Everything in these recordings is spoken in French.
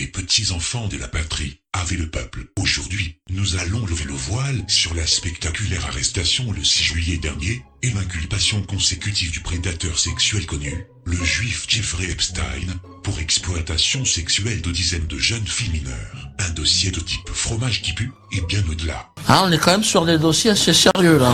les petits-enfants de la patrie, avait le peuple. Aujourd'hui, nous allons lever le voile sur la spectaculaire arrestation le 6 juillet dernier, et l'inculpation consécutive du prédateur sexuel connu, le juif Jeffrey Epstein, pour exploitation sexuelle de dizaines de jeunes filles mineures. Un dossier de type fromage qui pue, et bien au-delà. Ah, on est quand même sur des dossiers assez sérieux, là.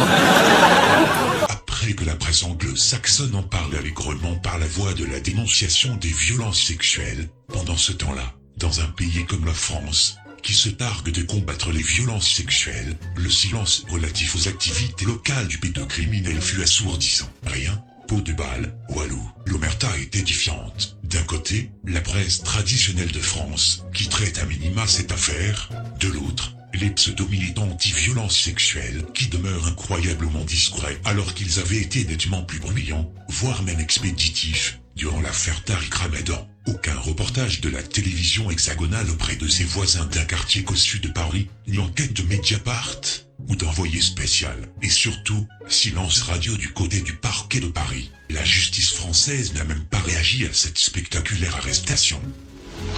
Après que la presse anglo-saxonne en parle allègrement par la voie de la dénonciation des violences sexuelles, pendant ce temps-là, dans un pays comme la France, qui se targue de combattre les violences sexuelles, le silence relatif aux activités locales du pédocriminel fut assourdissant. Rien, peau de balle, Walou. L'omerta est édifiante. D'un côté, la presse traditionnelle de France, qui traite à minima cette affaire, de l'autre, les pseudo-militants anti-violence sexuelle, qui demeurent incroyablement discrets alors qu'ils avaient été nettement plus bruyants, voire même expéditifs, durant l'affaire Tariq Ramadan. Aucun reportage de la télévision hexagonale auprès de ses voisins d'un quartier cossu de Paris, ni enquête de Mediapart, ou d'envoyé spécial. Et surtout, silence radio du côté du parquet de Paris. La justice française n'a même pas réagi à cette spectaculaire arrestation.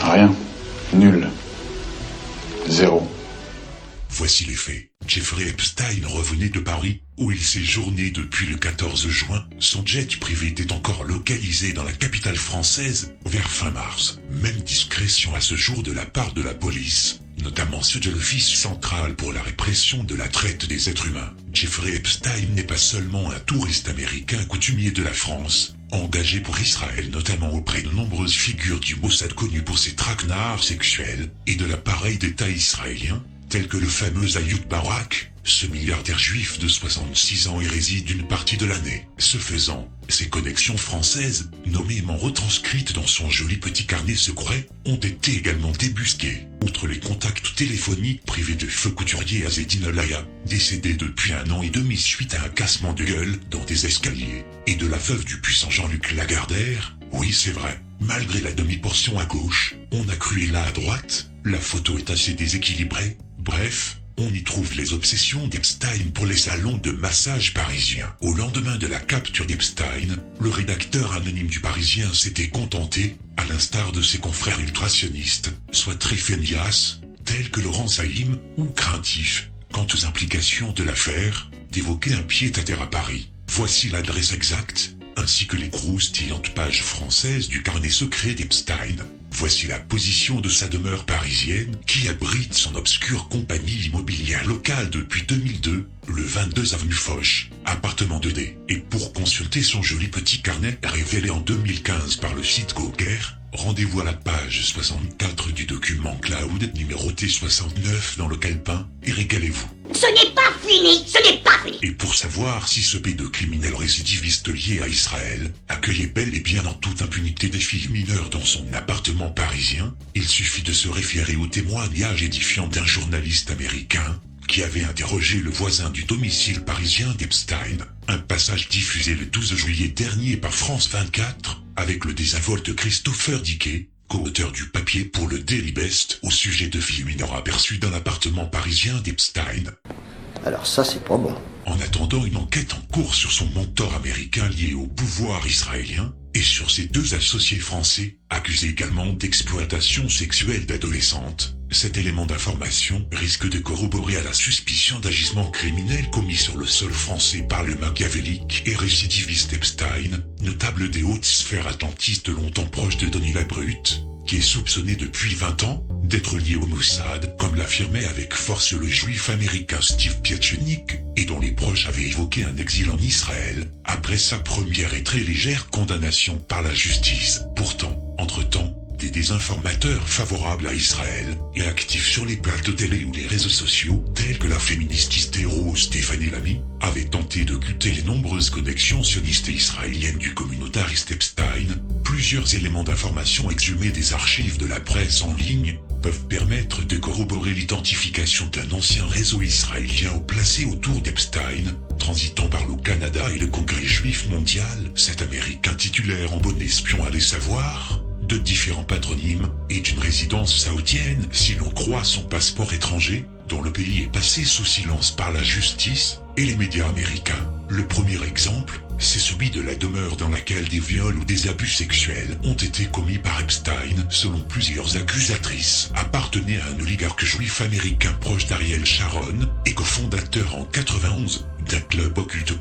Rien. Nul. Zéro. Voici les faits. Jeffrey Epstein revenait de Paris, où il séjournait depuis le 14 juin. Son jet privé était encore localisé dans la capitale française, vers fin mars. Même discrétion à ce jour de la part de la police, notamment ceux de l'Office central pour la répression de la traite des êtres humains. Jeffrey Epstein n'est pas seulement un touriste américain coutumier de la France, engagé pour Israël notamment auprès de nombreuses figures du Mossad connues pour ses traquenards sexuels, et de l'appareil d'État israélien, tel que le fameux Ayub Barak, ce milliardaire juif de 66 ans y réside une partie de l'année. Ce faisant, ses connexions françaises, nommément retranscrites dans son joli petit carnet secret, ont été également débusquées. Outre les contacts téléphoniques privés de feu couturier Azedine Alaya, décédé depuis 1 an et demi suite à un cassement de gueule dans des escaliers, et de la veuve du puissant Jean-Luc Lagardère. Oui, c'est vrai, malgré la demi-portion à gauche, on a cru là à droite, la photo est assez déséquilibrée. Bref, on y trouve les obsessions d'Epstein pour les salons de massage parisiens. Au lendemain de la capture d'Epstein, le rédacteur anonyme du Parisien s'était contenté, à l'instar de ses confrères ultrasionistes, soit très feignaces, tels que Laurent Saïm, ou craintifs, quant aux implications de l'affaire, d'évoquer un pied-à-terre à Paris. Voici l'adresse exacte, ainsi que les croustillantes pages françaises du carnet secret d'Epstein. Voici la position de sa demeure parisienne, qui abrite son obscure compagnie immobilière locale depuis 2002, le 22 avenue Foch, appartement 2D. Et pour consulter son joli petit carnet révélé en 2015 par le site Gawker, rendez-vous à la page 64 du document Cloud, numéroté 69 dans le calepin, et régalez-vous. Ce n'est pas fini, ce n'est pas fini. Et pour savoir si ce pédocriminel récidiviste lié à Israël accueillait bel et bien en toute impunité des filles mineures dans son appartement parisien, il suffit de se référer au témoignage édifiant d'un journaliste américain qui avait interrogé le voisin du domicile parisien d'Epstein, un passage diffusé le 12 juillet dernier par France 24, avec le désinvolte Christopher Dickey, co-auteur du papier pour le Daily Best au sujet de filles mineures aperçues dans l'appartement parisien d'Epstein. Alors ça, c'est pas bon. En attendant une enquête en cours sur son mentor américain lié au pouvoir israélien, et sur ses 2 associés français, accusés également d'exploitation sexuelle d'adolescentes, cet élément d'information risque de corroborer à la suspicion d'agissements criminels commis sur le sol français par le machiavélique et récidiviste Epstein, notable des hautes sphères atlantistes longtemps proche de Denis Labrute, qui est soupçonné depuis 20 ans d'être lié au Mossad, comme l'affirmait avec force le juif américain Steve Pietchenik, et dont les proches avaient évoqué un exil en Israël, après sa première et très légère condamnation par la justice. Pourtant, entre-temps, des désinformateurs favorables à Israël et actifs sur les plateaux télé ou les réseaux sociaux, tels que la féministe hystéro Stéphanie Lamy, avaient tenté d'occulter les nombreuses connexions sionistes et israéliennes du communautariste Epstein. Plusieurs éléments d'information exhumés des archives de la presse en ligne peuvent permettre de corroborer l'identification d'un ancien réseau israélien placé autour d'Epstein, transitant par le Canada et le Congrès juif mondial. Cet Américain titulaire en bon espion allait savoir, de différents patronymes et d'une résidence saoudienne si l'on croit son passeport étranger, dont le pays est passé sous silence par la justice et les médias américains. Le premier exemple, c'est celui de la demeure dans laquelle des viols ou des abus sexuels ont été commis par Epstein, selon plusieurs accusatrices, appartenait à un oligarque juif américain proche d'Ariel Sharon et cofondateur en 91 d'un club occulte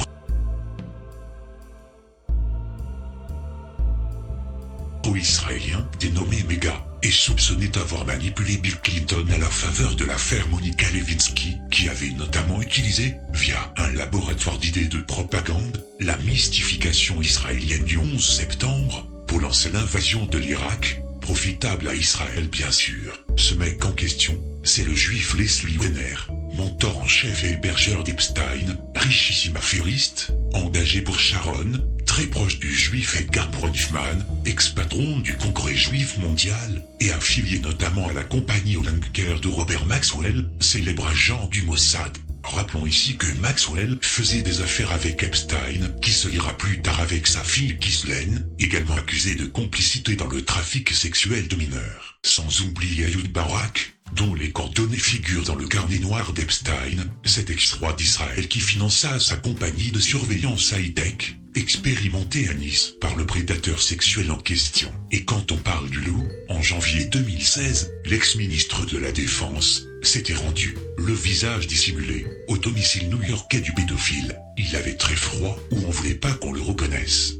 pro-israélien dénommé Mega, et soupçonné d'avoir manipulé Bill Clinton à la faveur de l'affaire Monica Lewinsky, qui avait notamment utilisé, via un laboratoire d'idées de propagande, la mystification israélienne du 11 septembre, pour lancer l'invasion de l'Irak, profitable à Israël bien sûr. Ce mec en question, c'est le juif Leslie Weiner, mentor en chef et hébergeur d'Epstein, richissime affairiste, engagé pour Sharon, très proche du juif Edgar Bronfman, ex-patron du Congrès juif mondial, et affilié notamment à la compagnie Olenker de Robert Maxwell, célèbre agent du Mossad. Rappelons ici que Maxwell faisait des affaires avec Epstein, qui se liera plus tard avec sa fille Ghislaine, également accusée de complicité dans le trafic sexuel de mineurs. Sans oublier Ehud Barak, dont les coordonnées figurent dans le carnet noir d'Epstein, cet ex-roi d'Israël qui finança sa compagnie de surveillance high-tech, expérimentée à Nice par le prédateur sexuel en question. Et quand on parle du loup, en janvier 2016, l'ex-ministre de la Défense s'était rendu, le visage dissimulé, au domicile new-yorkais du pédophile. Il avait très froid ou on voulait pas qu'on le reconnaisse.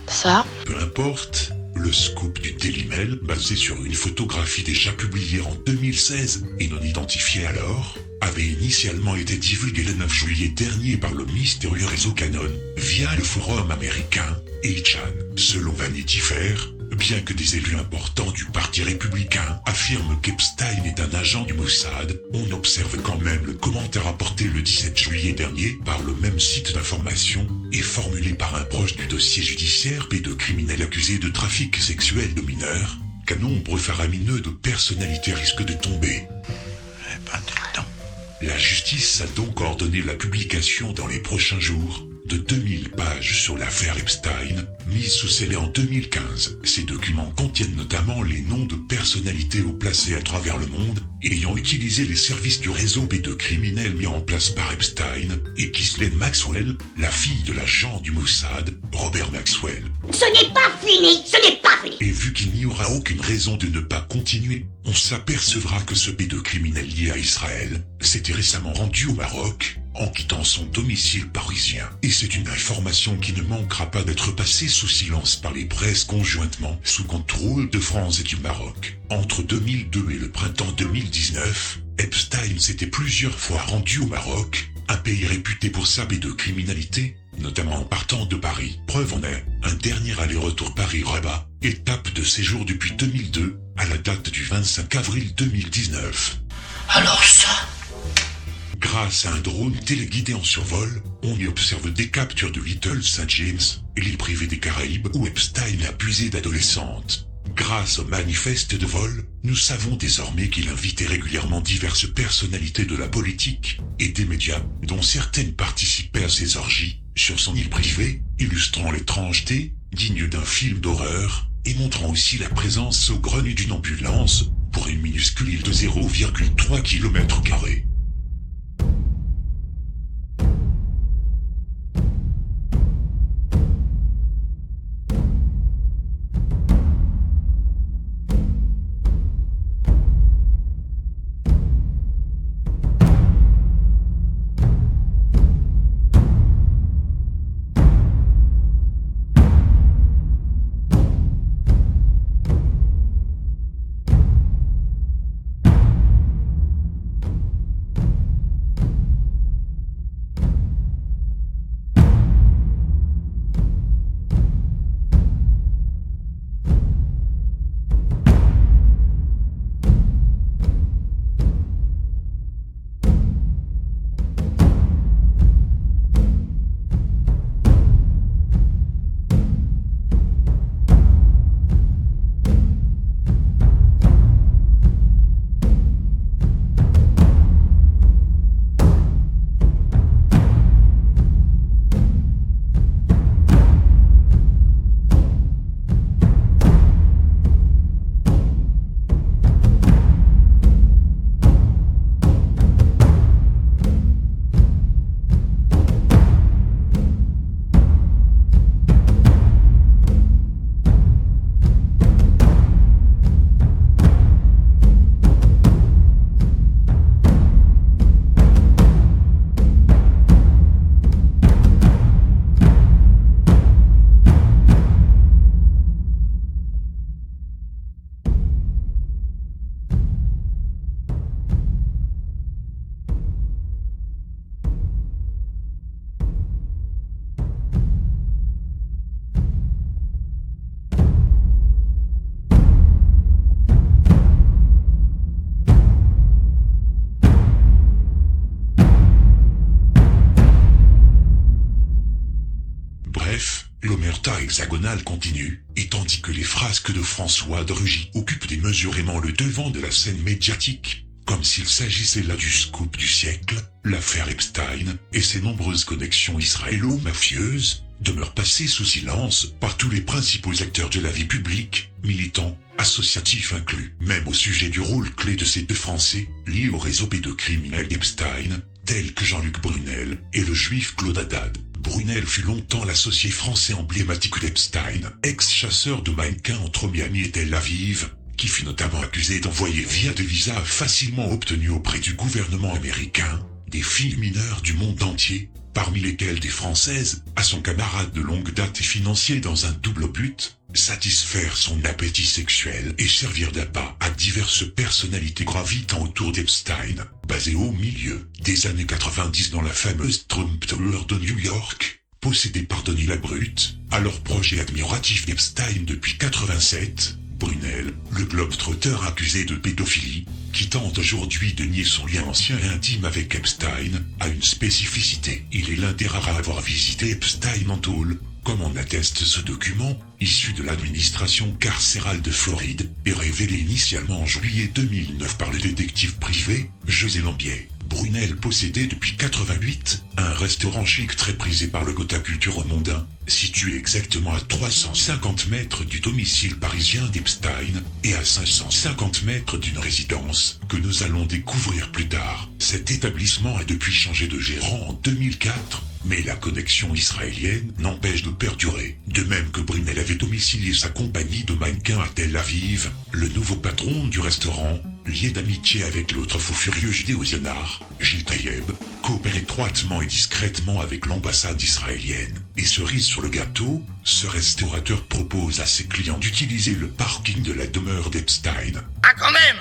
Ça, Peu importe, le scoop du Daily Mail, basé sur une photographie déjà publiée en 2016 et non identifiée alors, avait initialement été divulgué le 9 juillet dernier par le mystérieux réseau Canon, via le forum américain 8chan. Selon Vanity Fair, bien que des élus importants du parti républicain affirment qu'Epstein est un agent du Mossad, on observe quand même le commentaire apporté le 17 juillet dernier par le même site d'information et formulé par un proche du dossier judiciaire pédocriminel accusé de trafic sexuel de mineurs, qu'un nombre faramineux de personnalités risque de tomber. Pas tout le temps. La justice a donc ordonné la publication dans les prochains jours de 2000 pages sur l'affaire Epstein, mise sous scellé en 2015. Ces documents contiennent notamment les noms de personnalités haut placées à travers le monde, ayant utilisé les services du réseau pédocriminel mis en place par Epstein, et Ghislaine Maxwell, la fille de l'agent du Mossad, Robert Maxwell. Ce n'est pas fini, ce n'est pas fini. Et vu qu'il n'y aura aucune raison de ne pas continuer, on s'apercevra que ce pédocriminel lié à Israël s'était récemment rendu au Maroc, en quittant son domicile parisien. Et c'est une information qui ne manquera pas d'être passée sous silence par les presses conjointement, sous contrôle de France et du Maroc. Entre 2002 et le printemps 2019, Epstein s'était plusieurs fois rendu au Maroc, un pays réputé pour sa pédocriminalité, notamment en partant de Paris. Preuve en est, un dernier aller-retour Paris-Rabat, étape de séjour depuis 2002, à la date du 25 avril 2019. Alors ça, Grâce à un drone téléguidé en survol, on y observe des captures de Little St. James, l'île privée des Caraïbes où Epstein a abusé d'adolescentes. Grâce au manifeste de vol, nous savons désormais qu'il invitait régulièrement diverses personnalités de la politique et des médias, dont certaines participaient à ses orgies, sur son île privée, illustrant l'étrangeté, digne d'un film d'horreur, et montrant aussi la présence saugrenue d'une ambulance, pour une minuscule île de 0,3 km². hexagonale continue, et tandis que les frasques de François de Rugy occupent démesurément le devant de la scène médiatique, comme s'il s'agissait là du scoop du siècle, l'affaire Epstein et ses nombreuses connexions israélo-mafieuses demeurent passées sous silence par tous les principaux acteurs de la vie publique, militants, associatifs inclus, même au sujet du rôle clé de ces deux Français liés au réseau pédocriminel d'Epstein, tels que Jean-Luc Brunel et le juif Claude Haddad. Brunel fut longtemps l'associé français emblématique d'Epstein, ex-chasseur de mannequins entre Miami et Tel Aviv, qui fut notamment accusé d'envoyer via des visas facilement obtenus auprès du gouvernement américain des filles mineures du monde entier, parmi lesquelles des Françaises, à son camarade de longue date et financier dans un double but, satisfaire son appétit sexuel et servir d'appât à diverses personnalités gravitant autour d'Epstein, basées au milieu des années 90 dans la fameuse Trump Tower de New York, possédée par Denis Labrute, alors projet admiratif d'Epstein depuis 87, Brunel, le globe-trotteur accusé de pédophilie, qui tente aujourd'hui de nier son lien ancien et intime avec Epstein, a une spécificité. Il est l'un des rares à avoir visité Epstein en tôle, comme en atteste ce document, issu de l'administration carcérale de Floride, et révélé initialement en juillet 2009 par le détective privé, José Lambier. Brunel possédait depuis 88 un restaurant chic très prisé par le Gotha Culture mondain, situé exactement à 350 mètres du domicile parisien d'Epstein et à 550 mètres d'une résidence que nous allons découvrir plus tard. Cet établissement a depuis changé de gérant en 2004, mais la connexion israélienne n'empêche de perdurer. De même que Brunel avait domicilié sa compagnie de mannequins à Tel Aviv, le nouveau patron du restaurant, lié d'amitié avec l'autre fou furieux judéo-zionard, Gilles Taïeb, coopère étroitement et discrètement avec l'ambassade israélienne. Et cerise sur le gâteau, ce restaurateur propose à ses clients d'utiliser le parking de la demeure d'Epstein. Ah quand même,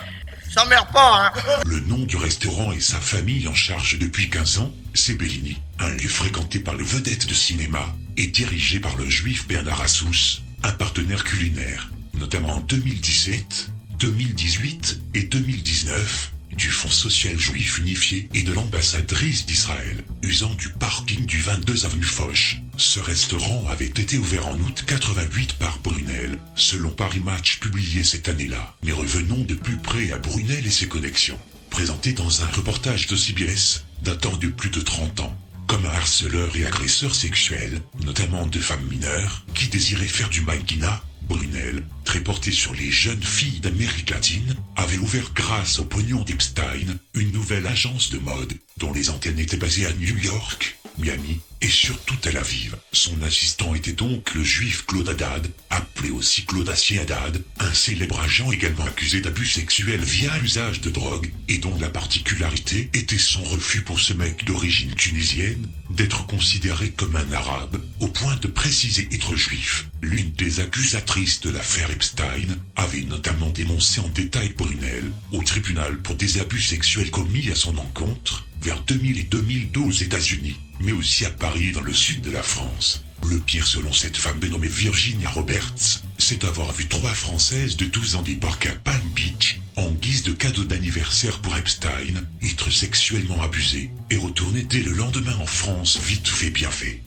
ça meurt pas, hein. Le nom du restaurant et sa famille en charge depuis 15 ans, c'est Bellini, un lieu fréquenté par le vedette de cinéma et dirigé par le juif Bernard Assous, un partenaire culinaire, notamment en 2017, 2018 et 2019, du Fonds social juif unifié et de l'ambassadrice d'Israël, usant du parking du 22 avenue Foch. Ce restaurant avait été ouvert en août 88 par Brunel, selon Paris Match publié cette année-là. Mais revenons de plus près à Brunel et ses connexions, présenté dans un reportage de CBS, datant de plus de 30 ans, comme un harceleur et agresseur sexuel, notamment de femmes mineures, qui désiraient faire du mannequinat. Brunel, très porté sur les jeunes filles d'Amérique latine, avait ouvert grâce au pognon d'Epstein, une nouvelle agence de mode, dont les antennes étaient basées à New York, Miami et surtout Tel Aviv. Son assistant était donc le juif Claude Haddad, appelé aussi Claude Acier Haddad, un célèbre agent également accusé d'abus sexuels via l'usage de drogue, et dont la particularité était son refus pour ce mec d'origine tunisienne d'être considéré comme un arabe, au point de préciser être juif. L'une des accusatrices de l'affaire Epstein avait notamment dénoncé en détail Brunel au tribunal pour des abus sexuels commis à son encontre vers 2000 et 2002 aux États-Unis, mais aussi à Paris et dans le sud de la France. Le pire selon cette femme dénommée Virginia Roberts, c'est d'avoir vu 3 Françaises de 12 ans débarquer à Palm Beach, en guise de cadeau d'anniversaire pour Epstein, être sexuellement abusées et retourner dès le lendemain en France, vite fait bien fait.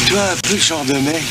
Toi, un peu le genre de mec.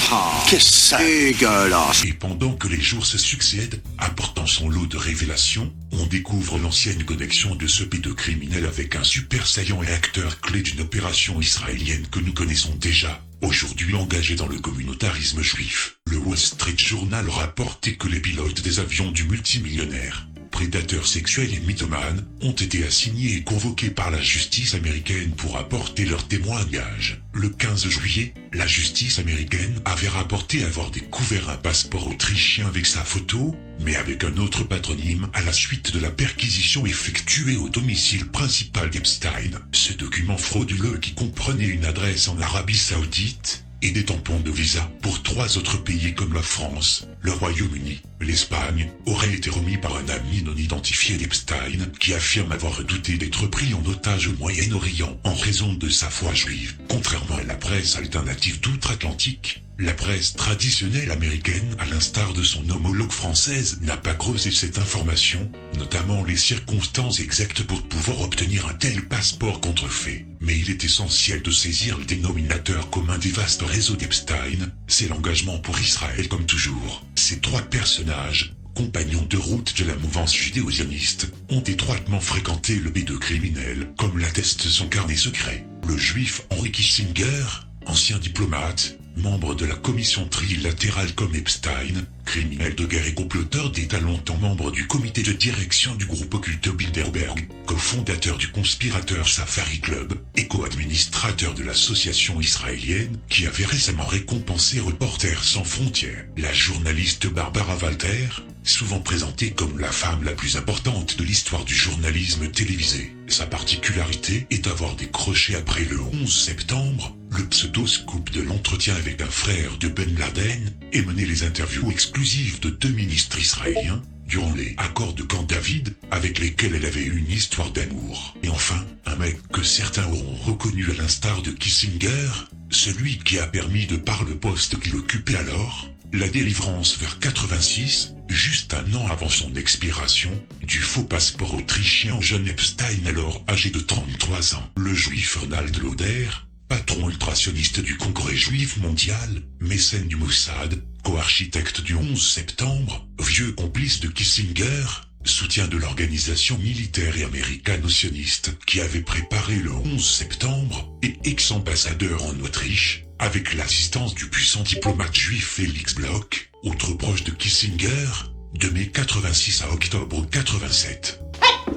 Qu'est-ce que c'est dégueulasse. Et pendant que les jours se succèdent, apportant son lot de révélations, on découvre l'ancienne connexion de ce pédocriminel avec un super saillant et acteur clé d'une opération israélienne que nous connaissons déjà, aujourd'hui engagé dans le communautarisme juif. Le Wall Street Journal rapportait que les pilotes des avions du multimillionnaire, prédateurs sexuels et mythomanes, ont été assignés et convoqués par la justice américaine pour apporter leurs témoignages. Le 15 juillet, la justice américaine avait rapporté avoir découvert un passeport autrichien avec sa photo, mais avec un autre patronyme à la suite de la perquisition effectuée au domicile principal d'Epstein. Ce document frauduleux qui comprenait une adresse en Arabie Saoudite et des tampons de visa pour 3 autres pays comme la France, le Royaume-Uni, l'Espagne, aurait été remis par un ami non identifié d'Epstein qui affirme avoir redouté d'être pris en otage au Moyen-Orient en raison de sa foi juive. Contrairement à la presse alternative d'outre-Atlantique, La presse traditionnelle américaine, à l'instar de son homologue française, n'a pas creusé cette information, notamment les circonstances exactes pour pouvoir obtenir un tel passeport contrefait. Mais il est essentiel de saisir le dénominateur commun des vastes réseaux d'Epstein, c'est l'engagement pour Israël comme toujours. Ces trois personnages, compagnons de route de la mouvance judéo-zioniste, ont étroitement fréquenté le pédocriminel, comme l'atteste son carnet secret. Le juif Henry Kissinger, ancien diplomate, membre de la commission trilatérale comme Epstein, criminel de guerre et comploteur d'État longtemps membre du comité de direction du groupe occulte Bilderberg, cofondateur du conspirateur Safari Club, et co-administrateur de l'association israélienne qui avait récemment récompensé Reporters sans frontières. La journaliste Barbara Walter, souvent présentée comme la femme la plus importante de l'histoire du journalisme télévisé. Sa particularité est d'avoir décroché après le 11 septembre, le pseudo-scoop de l'entretien avec un frère de Ben Laden, et mené les interviews exclusives de 2 ministres israéliens, durant les accords de Camp David, avec lesquels elle avait eu une histoire d'amour. Et enfin, un mec que certains auront reconnu à l'instar de Kissinger, celui qui a permis de par le poste qu'il occupait alors, la délivrance vers 86, juste un an avant son expiration, du faux passeport autrichien au jeune Epstein alors âgé de 33 ans. Le juif Ronald Lauder, patron ultrasioniste du Congrès juif mondial, mécène du Mossad, co-architecte du 11 septembre, vieux complice de Kissinger, soutien de l'organisation militaire et américano-sioniste qui avait préparé le 11 septembre, et ex-ambassadeur en Autriche, avec l'assistance du puissant diplomate juif Félix Bloch, autre proche de Kissinger, de mai 86 à octobre 87.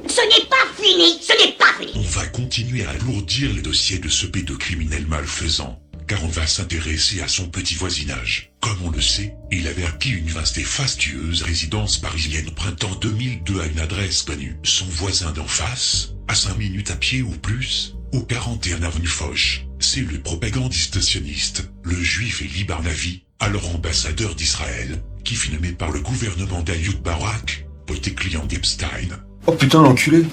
Ce n'est pas fini, ce n'est pas fini. On va continuer à alourdir le dossier de ce pédocriminel malfaisant, car on va s'intéresser à son petit voisinage. Comme on le sait, il avait acquis une vaste et fastueuse résidence parisienne au printemps 2002 à une adresse connue. Son voisin d'en face, à 5 minutes à pied ou plus, au 41 avenue Foch, c'est le propagandiste sioniste, le juif Eli Barnavi, alors ambassadeur d'Israël, qui fut nommé par le gouvernement d'Ayub Barak, pote et client d'Epstein. Oh putain, l'enculé.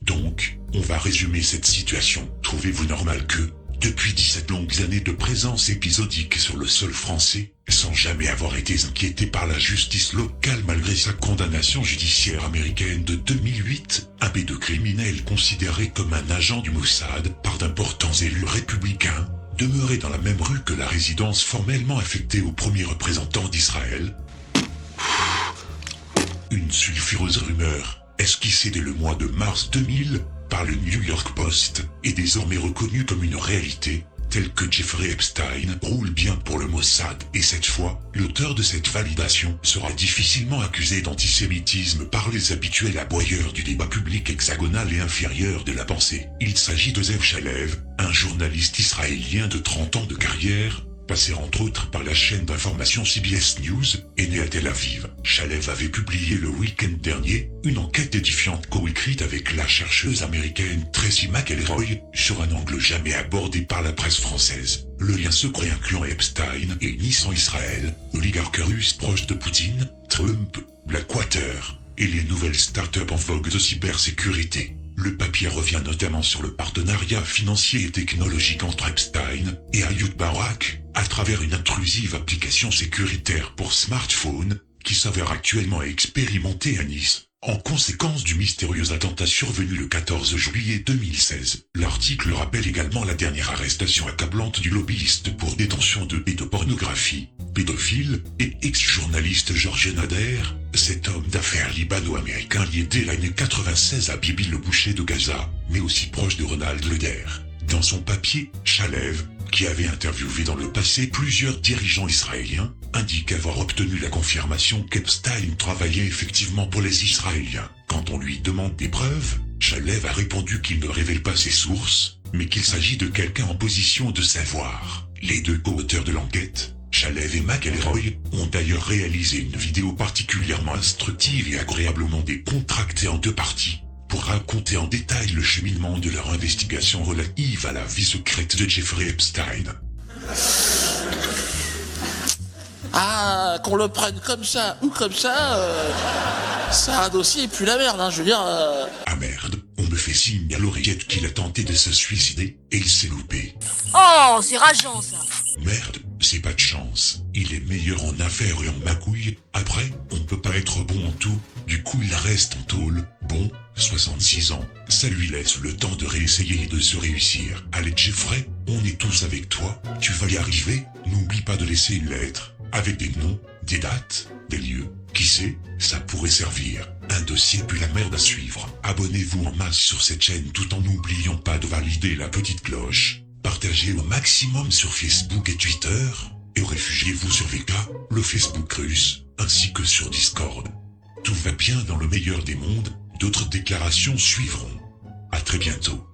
Donc, on va résumer cette situation. Trouvez-vous normal que, depuis 17 longues années de présence épisodique sur le sol français, sans jamais avoir été inquiété par la justice locale malgré sa condamnation judiciaire américaine de 2008, un pédocriminel considéré comme un agent du Mossad par d'importants élus républicains, demeurait dans la même rue que la résidence formellement affectée au premier représentant d'Israël. Une sulfureuse rumeur, esquissée dès le mois de mars 2000 par le New York Post, est désormais reconnue comme une réalité, telle que Jeffrey Epstein roule bien pour le Mossad, et cette fois, l'auteur de cette validation sera difficilement accusé d'antisémitisme par les habituels aboyeurs du débat public hexagonal et inférieur de la pensée. Il s'agit de Zev Shalev, un journaliste israélien de 30 ans de carrière, passé entre autres par la chaîne d'information CBS News, et né à Tel Aviv. Shalev avait publié le week-end dernier une enquête édifiante co-écrite avec la chercheuse américaine Tracy McElroy sur un angle jamais abordé par la presse française. Le lien secret incluant Epstein et unissant Israël, oligarque russe proche de Poutine, Trump, Blackwater et les nouvelles startups en vogue de cybersécurité. Le papier revient notamment sur le partenariat financier et technologique entre Epstein et Ayub Barak, à travers une intrusive application sécuritaire pour smartphone, qui s'avère actuellement expérimentée à Nice, en conséquence du mystérieux attentat survenu le 14 juillet 2016. L'article rappelle également la dernière arrestation accablante du lobbyiste pour détention de pédopornographie, pédophile et ex-journaliste Georges Nader, cet homme d'affaires libano-américain lié dès l'année 96 à Bibi le boucher de Gaza, mais aussi proche de Ronald Lauder. Dans son papier, Shalev, qui avait interviewé dans le passé plusieurs dirigeants israéliens, indique avoir obtenu la confirmation qu'Epstein travaillait effectivement pour les Israéliens. Quand on lui demande des preuves, Shalev a répondu qu'il ne révèle pas ses sources, mais qu'il s'agit de quelqu'un en position de savoir. Les deux co-auteurs de l'enquête, Shalev et McElroy, ont d'ailleurs réalisé une vidéo particulièrement instructive et agréablement décontractée en 2 parties, pour raconter en détail le cheminement de leur investigation relative à la vie secrète de Jeffrey Epstein. Ah, qu'on le prenne comme ça ou comme ça, c'est un dossier et puis la merde, hein, je veux dire... Ah merde, on me fait signe à l'oreillette qu'il a tenté de se suicider, et il s'est loupé. Oh, c'est rageant ça. Merde, c'est pas de chance. Il est meilleur en affaires et en magouilles. Après, on peut pas être bon en tout. Du coup, il reste en tôle. Bon, 66 ans. Ça lui laisse le temps de réessayer et de se réussir. Allez, Jeffrey, on est tous avec toi. Tu vas y arriver. N'oublie pas de laisser une lettre. Avec des noms, des dates, des lieux. Qui sait, ça pourrait servir. Un dossier puis la merde à suivre. Abonnez-vous en masse sur cette chaîne tout en n'oubliant pas de valider la petite cloche. Partagez au maximum sur Facebook et Twitter. Et réfugiez-vous sur VK, le Facebook russe, ainsi que sur Discord. Tout va bien dans le meilleur des mondes, d'autres déclarations suivront. À très bientôt.